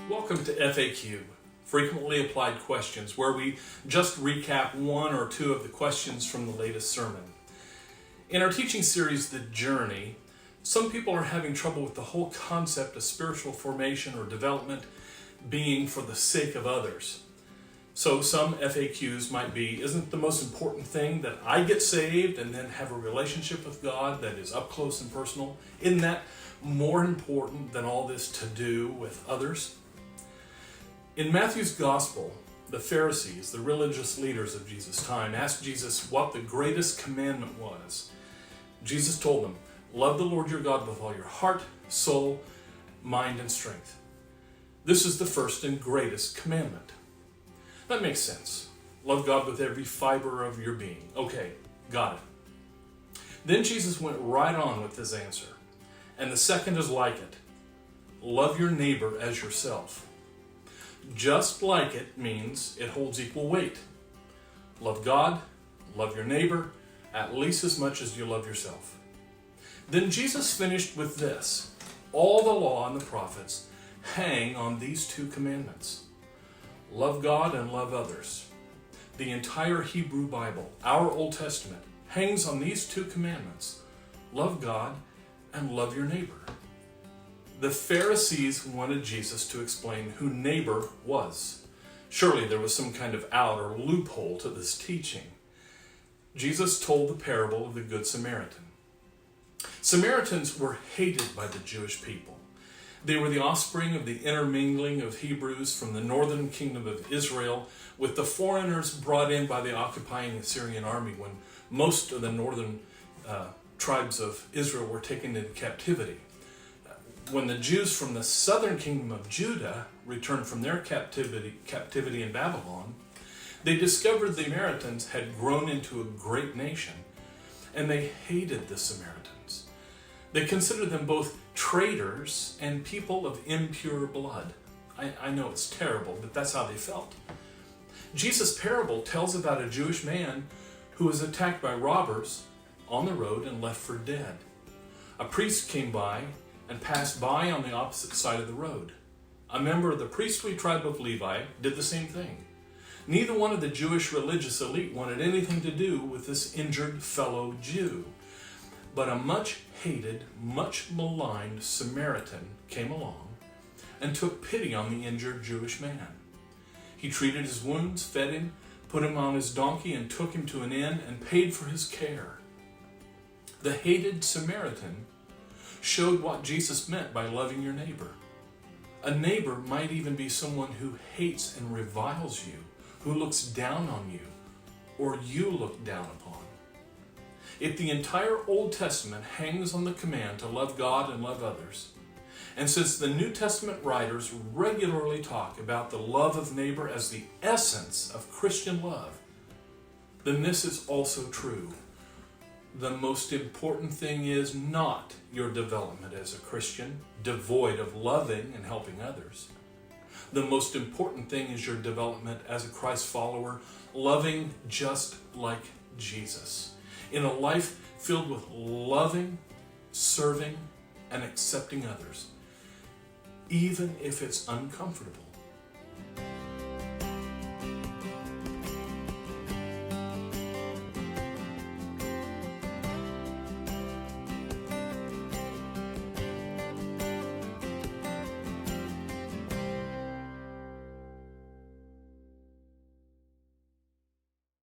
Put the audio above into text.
Welcome to FAQ, Frequently Applied Questions, where we just recap one or two of the questions from the latest sermon. In our teaching series, The Journey, some people are having trouble with the whole concept of spiritual formation or development being for the sake of others. So some FAQs might be, isn't the most important thing that I get saved and then have a relationship with God that is up close and personal? Isn't that more important than all this to do with others? In Matthew's Gospel, the Pharisees, the religious leaders of Jesus' time, asked Jesus what the greatest commandment was. Jesus told them, love the Lord your God with all your heart, soul, mind, and strength. This is the first and greatest commandment. That makes sense. Love God with every fiber of your being. Okay, got it. Then Jesus went right on with his answer. And the second is like it. Love your neighbor as yourself. Just like it means it holds equal weight. Love God, love your neighbor, at least as much as you love yourself. Then Jesus finished with this. All the law and the prophets hang on these two commandments. Love God and love others. The entire Hebrew Bible, our Old Testament, hangs on these two commandments. Love God and love your neighbor. The Pharisees wanted Jesus to explain who neighbor was. Surely there was some kind of out or loophole to this teaching. Jesus told the parable of the Good Samaritan. Samaritans were hated by the Jewish people. They were the offspring of the intermingling of Hebrews from the northern kingdom of Israel with the foreigners brought in by the occupying Assyrian army when most of the northern tribes of Israel were taken into captivity. When the Jews from the southern kingdom of Judah returned from their captivity in Babylon, they discovered the Samaritans had grown into a great nation, and they hated the Samaritans. They considered them both traitors and people of impure blood. I know it's terrible, but that's how they felt. Jesus' parable tells about a Jewish man who was attacked by robbers on the road and left for dead. A priest came by and passed by on the opposite side of the road. A member of the priestly tribe of Levi did the same thing. Neither one of the Jewish religious elite wanted anything to do with this injured fellow Jew. But a much hated, much maligned Samaritan came along and took pity on the injured Jewish man. He treated his wounds, fed him, put him on his donkey, and took him to an inn and paid for his care. The hated Samaritan showed what Jesus meant by loving your neighbor. A neighbor might even be someone who hates and reviles you, who looks down on you, or you look down upon. If the entire Old Testament hangs on the command to love God and love others, and since the New Testament writers regularly talk about the love of neighbor as the essence of Christian love, then this is also true. The most important thing is not your development as a Christian, devoid of loving and helping others. The most important thing is your development as a Christ follower, loving just like Jesus, in a life filled with loving, serving, and accepting others, even if it's uncomfortable.